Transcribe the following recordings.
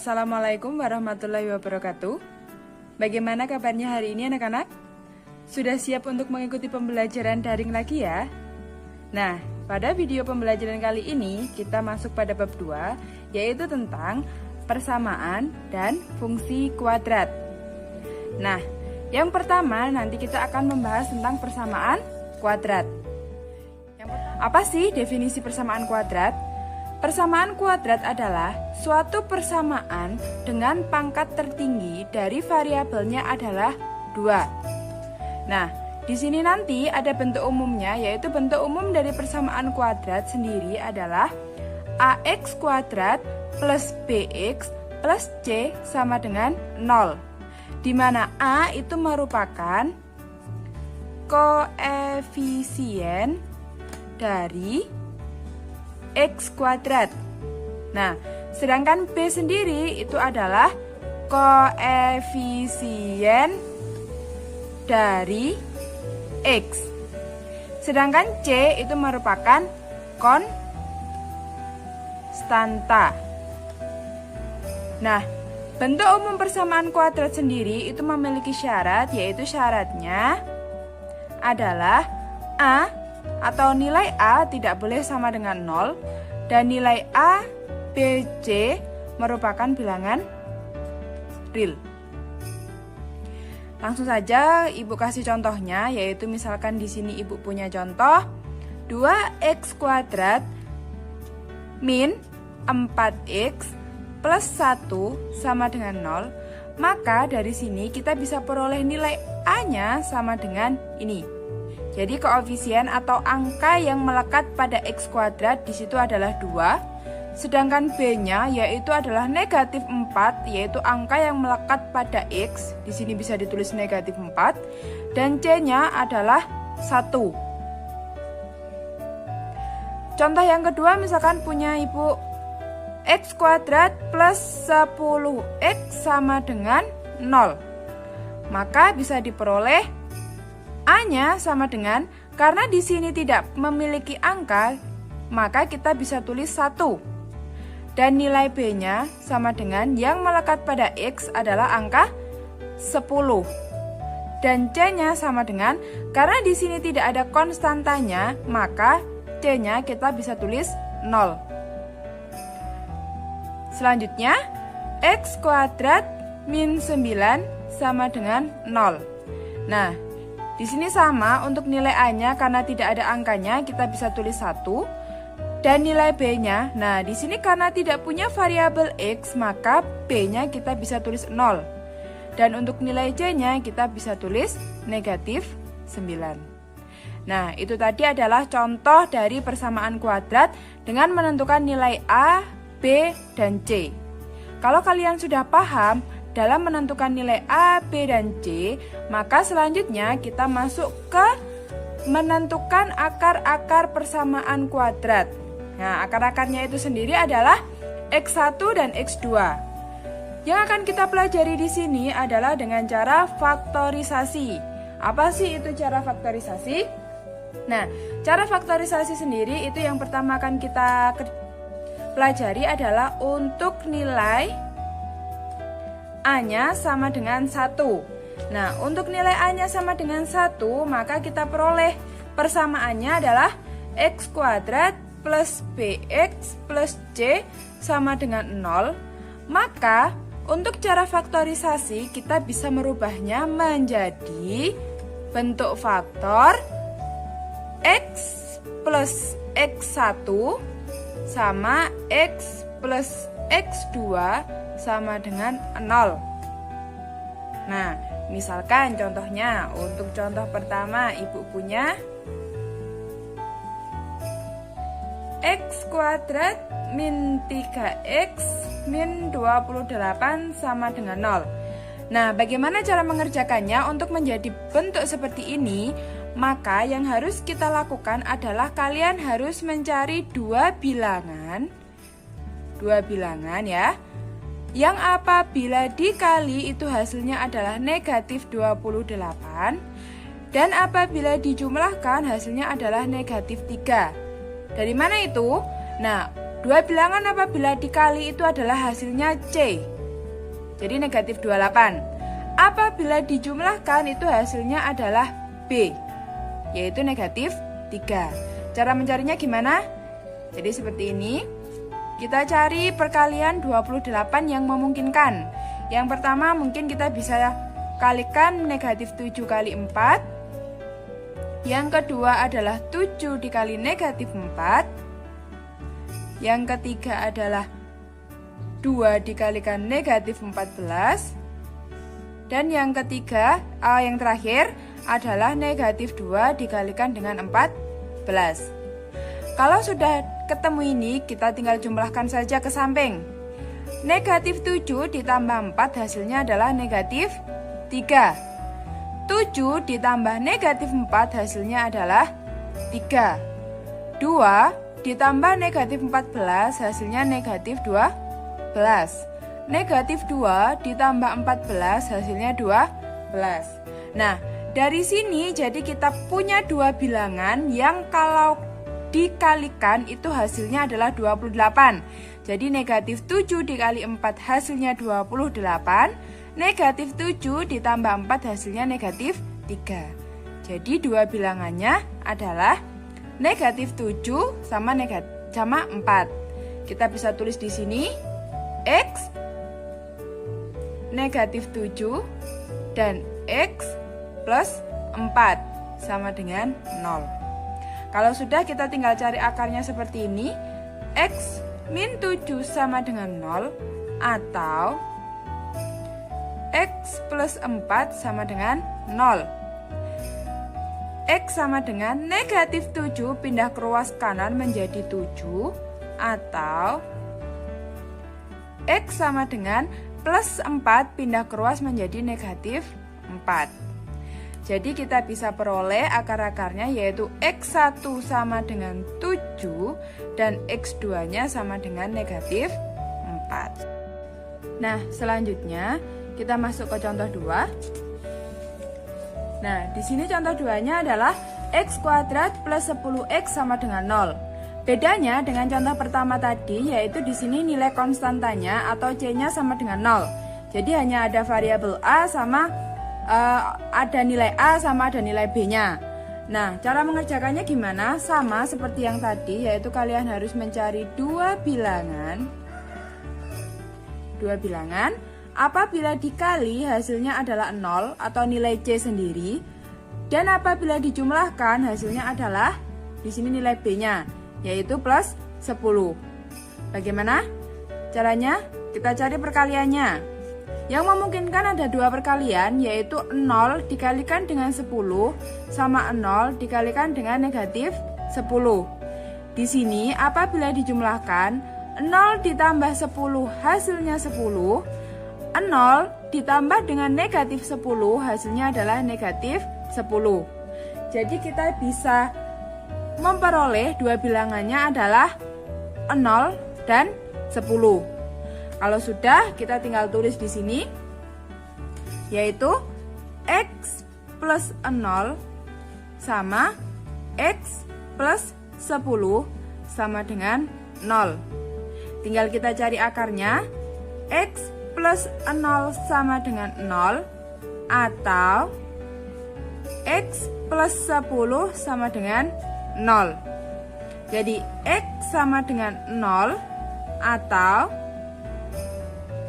Assalamualaikum warahmatullahi wabarakatuh. Bagaimana kabarnya hari ini anak-anak? Sudah siap untuk mengikuti pembelajaran daring lagi ya? Nah, pada video pembelajaran kali ini kita masuk pada bab 2, yaitu tentang persamaan dan fungsi kuadrat. Nah, yang pertama nanti kita akan membahas tentang persamaan kuadrat. Apa sih definisi persamaan kuadrat? Persamaan kuadrat adalah suatu persamaan dengan pangkat tertinggi dari variabelnya adalah 2. Nah, di sini nanti ada bentuk umumnya, yaitu bentuk umum dari persamaan kuadrat sendiri adalah ax kuadrat plus bx plus c sama dengan 0. Di mana a itu merupakan koefisien dari x kuadrat. Nah, sedangkan b sendiri itu adalah koefisien dari x. Sedangkan c itu merupakan konstanta. Nah, bentuk umum persamaan kuadrat sendiri itu memiliki syarat, yaitu syaratnya adalah a atau nilai A tidak boleh sama dengan 0 dan nilai A, B, C merupakan bilangan real. Langsung saja Ibu kasih contohnya, yaitu misalkan di sini Ibu punya contoh 2x kuadrat min 4x plus 1 sama dengan 0, maka dari sini kita bisa peroleh nilai A-nya sama dengan ini. Jadi koefisien atau angka yang melekat pada x kuadrat di situ adalah 2, sedangkan b-nya yaitu adalah negatif 4, yaitu angka yang melekat pada x, di sini bisa ditulis negatif 4, dan c-nya adalah 1. Contoh yang kedua, misalkan punya Ibu x kuadrat plus 10x sama dengan 0, maka bisa diperoleh A-nya sama dengan, karena di sini tidak memiliki angka, maka kita bisa tulis 1. Dan nilai B-nya sama dengan yang melekat pada X adalah angka 10. Dan C-nya sama dengan, karena di sini tidak ada konstantanya, maka C-nya kita bisa tulis 0. Selanjutnya, X kuadrat min 9 sama dengan 0. Nah, di sini sama, untuk nilai A-nya karena tidak ada angkanya kita bisa tulis 1, dan nilai B-nya, nah di sini karena tidak punya variabel X maka B-nya kita bisa tulis 0. Dan untuk nilai C-nya kita bisa tulis negatif 9. Nah, itu tadi adalah contoh dari persamaan kuadrat dengan menentukan nilai A, B, dan C. Kalau kalian sudah paham dalam menentukan nilai A, B, dan C, maka selanjutnya kita masuk ke menentukan akar-akar persamaan kuadrat. Nah, akar-akarnya itu sendiri adalah X1 dan X2. Yang akan kita pelajari di sini adalah dengan cara faktorisasi. Apa sih itu cara faktorisasi? Nah, cara faktorisasi sendiri itu yang pertama akan kita pelajari adalah untuk nilai A-nya sama dengan 1. Nah, untuk nilai A-nya sama dengan 1, maka kita peroleh persamaannya adalah X kuadrat plus BX plus C sama dengan 0. Maka, untuk cara faktorisasi, kita bisa merubahnya menjadi bentuk faktor X plus X1 sama X plus X2 sama dengan 0. Nah, misalkan contohnya, untuk contoh pertama Ibu punya X kuadrat min 3X min 28 sama dengan 0. Nah, bagaimana cara mengerjakannya untuk menjadi bentuk seperti ini? Maka yang harus kita lakukan adalah kalian harus mencari dua bilangan ya, yang apabila dikali itu hasilnya adalah negatif 28, dan apabila dijumlahkan hasilnya adalah negatif 3. Dari mana itu? Nah, dua bilangan apabila dikali itu adalah hasilnya C. jadi negatif 28. Apabila dijumlahkan itu hasilnya adalah B, yaitu negatif 3. Cara mencarinya gimana? Jadi seperti ini. Kita cari perkalian 28 yang memungkinkan. Yang pertama mungkin kita bisa kalikan negatif 7 kali 4. Yang kedua adalah 7 dikali negatif 4. Yang ketiga adalah 2 dikalikan negatif 14. Dan yang ketiga, yang terakhir adalah negatif 2 dikalikan dengan 14. Kalau sudah ketemu ini, kita tinggal jumlahkan saja ke samping. Negatif 7 ditambah 4 hasilnya adalah negatif 3. 7 ditambah negatif 4 hasilnya adalah 3. 2 ditambah negatif 14 hasilnya negatif 12. Negatif 2 ditambah 14 hasilnya 12. Nah, dari sini jadi kita punya dua bilangan yang kalau dikalikan itu hasilnya adalah 28. Jadi negatif 7 dikali 4 hasilnya 28. Negatif 7 ditambah 4 hasilnya negatif 3. Jadi dua bilangannya adalah negatif 7 sama 4. Kita bisa tulis di sini X negatif 7 dan X plus 4 sama dengan 0. Kalau sudah, kita tinggal cari akarnya seperti ini. X min 7 sama dengan 0 atau X plus 4 sama dengan 0. X sama dengan negatif 7 pindah ke ruas kanan menjadi 7 atau X sama dengan plus 4 pindah ke ruas menjadi negatif 4. Jadi kita bisa peroleh akar-akarnya yaitu X1 sama dengan 7 dan X2 nya sama dengan negatif 4. Nah, selanjutnya kita masuk ke contoh 2. Nah, di sini contoh 2-nya adalah X kuadrat plus 10X sama dengan 0. Bedanya dengan contoh pertama tadi yaitu di sini nilai konstantanya atau C-nya sama dengan 0. Jadi hanya ada variabel A sama ada nilai A sama ada nilai B-nya. Nah, cara mengerjakannya gimana? Sama seperti yang tadi, yaitu kalian harus mencari dua bilangan. Apabila dikali hasilnya adalah 0 atau nilai C sendiri. Dan apabila dijumlahkan hasilnya adalah di sini nilai B-nya, yaitu plus 10. Bagaimana caranya? Kita cari perkaliannya. Yang memungkinkan ada dua perkalian, yaitu 0 dikalikan dengan 10 sama 0 dikalikan dengan negatif 10. Di sini apabila dijumlahkan 0 ditambah 10 hasilnya 10, 0 ditambah dengan negatif 10 hasilnya adalah negatif 10. Jadi kita bisa memperoleh dua bilangannya adalah 0 dan 10. Kalau sudah, kita tinggal tulis di sini, yaitu X plus 0 sama X plus 10 sama dengan 0. Tinggal kita cari akarnya, X plus 0 sama dengan 0 atau X plus 10 sama dengan 0. Jadi X sama dengan 0 atau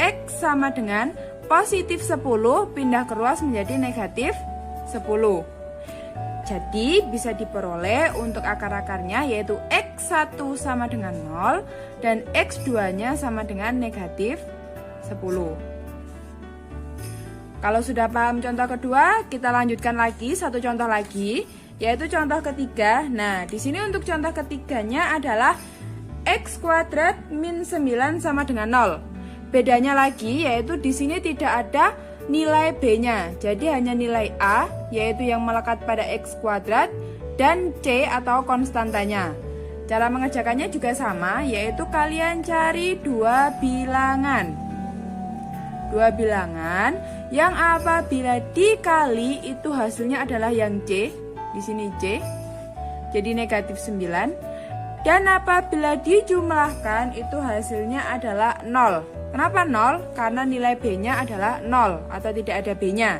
X sama dengan positif 10 pindah ke ruas menjadi negatif 10. Jadi bisa diperoleh untuk akar-akarnya yaitu X1 sama dengan 0 dan X2 nya sama dengan negatif 10. Kalau sudah paham contoh kedua, kita lanjutkan lagi satu contoh lagi, yaitu contoh ketiga. Nah, di sini untuk contoh ketiganya adalah X kuadrat min 9 sama dengan 0. Bedanya lagi yaitu di sini tidak ada nilai B-nya. Jadi hanya nilai A yaitu yang melekat pada X kuadrat dan C atau konstantanya. Cara mengerjakannya juga sama, yaitu kalian cari dua bilangan. Dua bilangan yang apabila dikali itu hasilnya adalah yang C. Di sini C. Jadi negatif 9. Dan apabila dijumlahkan itu hasilnya adalah 0. Kenapa 0? Karena nilai B-nya adalah 0 atau tidak ada B-nya.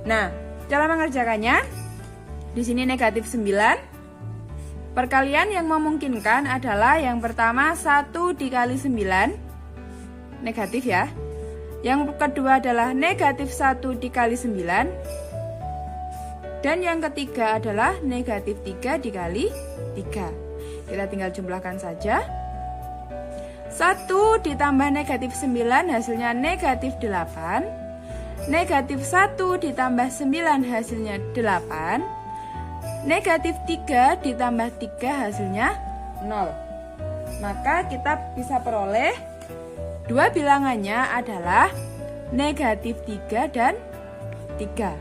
Nah, cara mengerjakannya di sini negatif 9. Perkalian yang memungkinkan adalah yang pertama 1 dikali 9, negatif ya. Yang kedua adalah negatif 1 dikali 9. Dan yang ketiga adalah negatif 3 dikali 3. Kita tinggal jumlahkan saja. 1 ditambah negatif 9 hasilnya negatif 8. Negatif 1 ditambah 9 hasilnya 8. Negatif 3 ditambah 3 hasilnya 0. Maka kita bisa peroleh dua bilangannya adalah negatif 3 dan 3.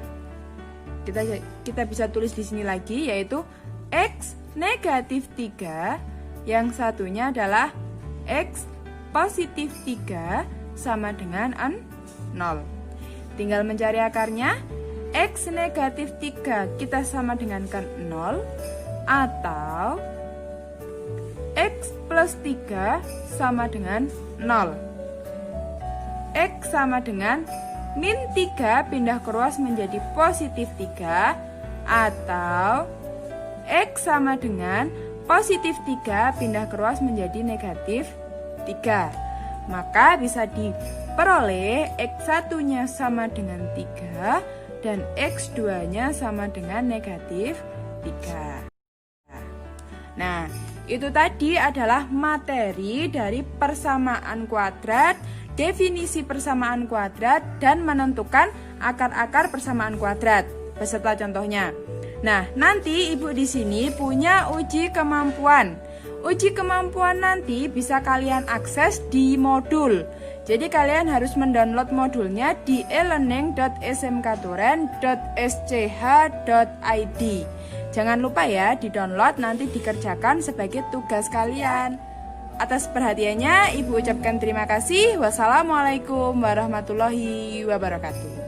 Kita bisa tulis di sini lagi, yaitu X negatif 3, yang satunya adalah X positif 3 sama dengan 0. Tinggal mencari akarnya. X negatif 3 kita sama dengan 0, atau X plus 3 sama dengan 0. X sama dengan min 3 pindah ke ruas menjadi positif 3, atau X sama dengan positif 3 pindah ke ruas menjadi negatif 3. Maka bisa diperoleh X1 nya sama dengan 3 dan X2 nya sama dengan negatif 3. Nah, itu tadi adalah materi dari persamaan kuadrat, definisi persamaan kuadrat, dan menentukan akar-akar persamaan kuadrat beserta contohnya. Nah, nanti Ibu di sini punya uji kemampuan. Uji kemampuan nanti bisa kalian akses di modul. Jadi kalian harus mendownload modulnya di elearning.smktoren.sch.id. Jangan lupa ya, di-download nanti dikerjakan sebagai tugas kalian. Atas perhatiannya, Ibu ucapkan terima kasih. Wassalamualaikum warahmatullahi wabarakatuh.